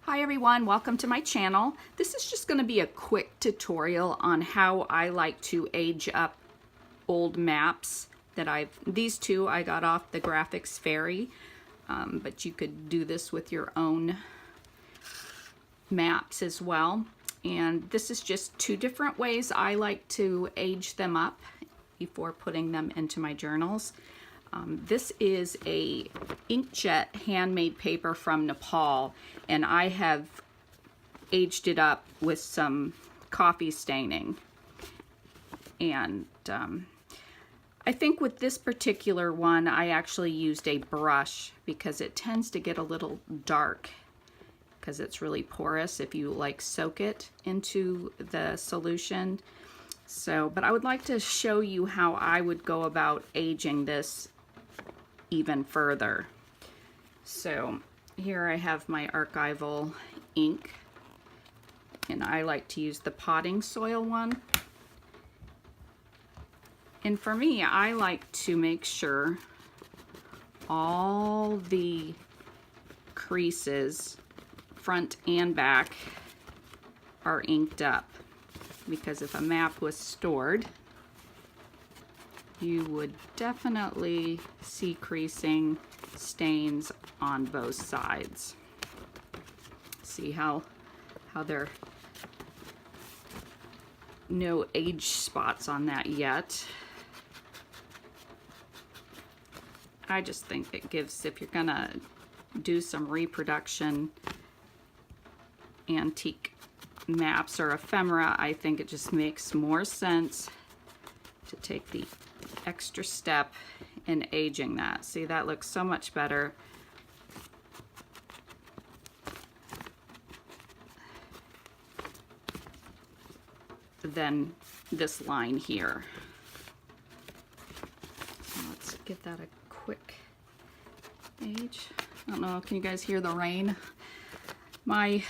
Hi everyone, welcome to my channel. This is just going to be a quick tutorial on how I like to age up old maps that these two I got off the Graphics Fairy, but you could do this with your own maps as well. And this is just two different ways I like to age them up before putting them into my journals. This is a inkjet handmade paper from Nepal, and I have aged it up with some coffee staining. And I think with this particular one, I actually used a brush because it tends to get a little dark because it's really porous if you like soak it into the solution. So, but I would like to show you how I would go about aging this even further. So here I have my archival ink, and I like to use the potting soil one. And for me, I like to make sure all the creases, front and back, are inked up, because if a map was stored, you would definitely see creasing stains on both sides. See how there are no age spots on that yet. I just think it gives, if you're gonna do some reproduction antique maps or ephemera, I think it just makes more sense to take the extra step in aging that. See, that looks so much better. Than this line here. So let's give that a quick age. I don't know, can you guys hear the rain? My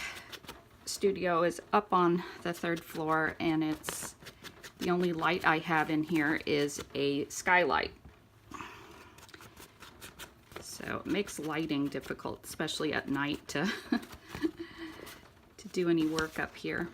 studio is up on the 3rd floor, and it's the only light I have in here is a skylight. So it makes lighting difficult, especially at night, to to do any work up here.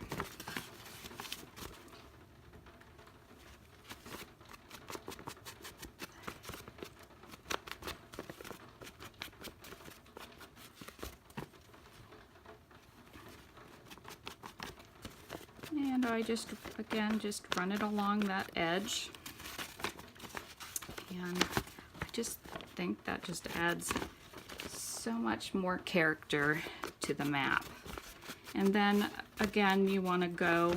And I just, again, just run it along that edge. And I just think that just adds so much more character to the map. And then, again, you want to go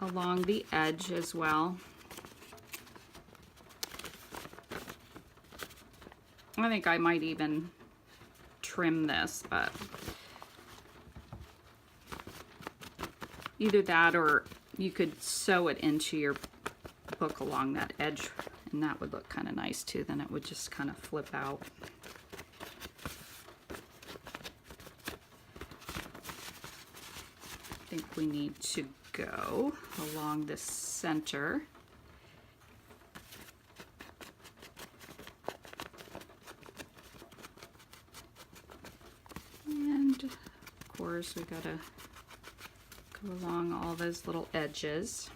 along the edge as well. I think I might even trim this, but either that, or you could sew it into your book along that edge, and that would look kind of nice too. Then it would just kind of flip out. I think we need to go along the center. And of course we gotta go along all those little edges.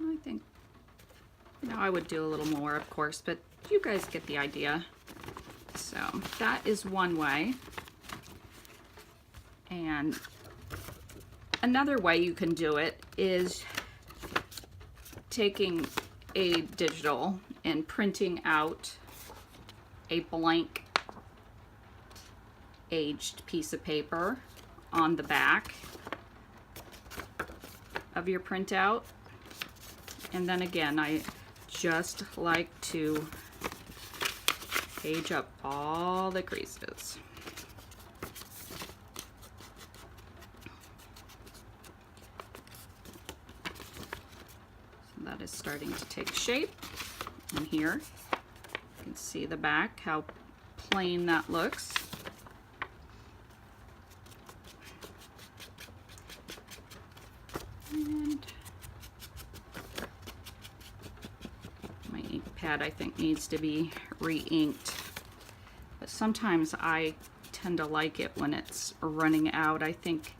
I think, you know, I would do a little more, of course, but you guys get the idea. So that is one way. And another way you can do it is taking a digital and printing out a blank aged piece of paper on the back of your printout. And then again, I just like to age up all the creases. That is starting to take shape. And here you can see the back, how plain that looks. And my ink pad, I think, needs to be re-inked. But sometimes I tend to like it when it's running out. I think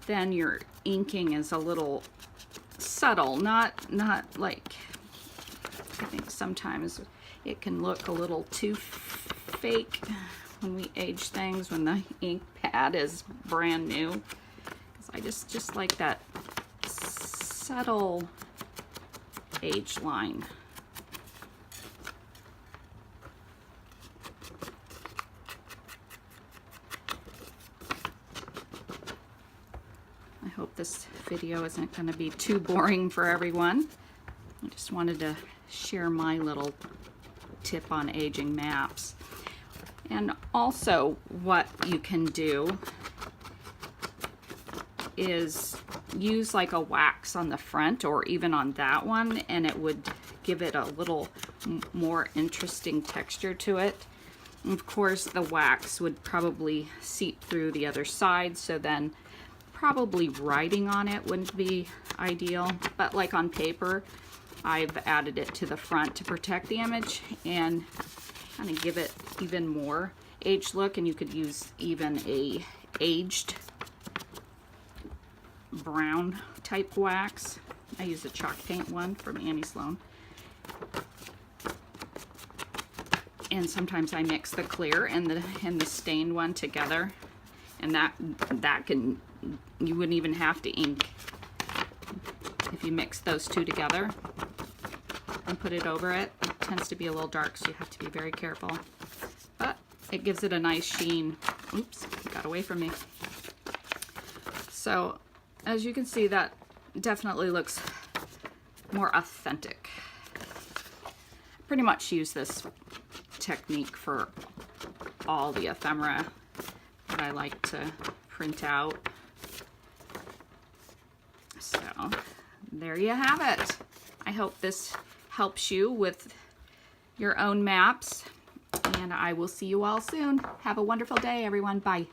then your inking is a little subtle, not like, I think sometimes it can look a little too fake when we age things, when the ink pad is brand new. 'Cause I just like that subtle age line. I hope this video isn't going to be too boring for everyone. I just wanted to share my little tip on aging maps. And also what you can do is use like a wax on the front or even on that one, and it would give it a little more interesting texture to it. And of course the wax would probably seep through the other side, so then probably writing on it wouldn't be ideal, but like on paper I've added it to the front to protect the image and kind of give it even more aged look. And you could use even a aged brown type wax. I use a chalk paint one from Annie Sloan, and sometimes I mix the clear and the stained one together, and that can, you wouldn't even have to ink if you mix those two together and put it over it. It tends to be a little dark, so you have to be very careful, but it gives it a nice sheen. Oops, it got away from me. So as you can see, that definitely looks more authentic. Pretty much use this technique for all the ephemera that I like to print out. So there you have it. I hope this helps you with your own maps, and I will see you all soon. Have a wonderful day, everyone. Bye.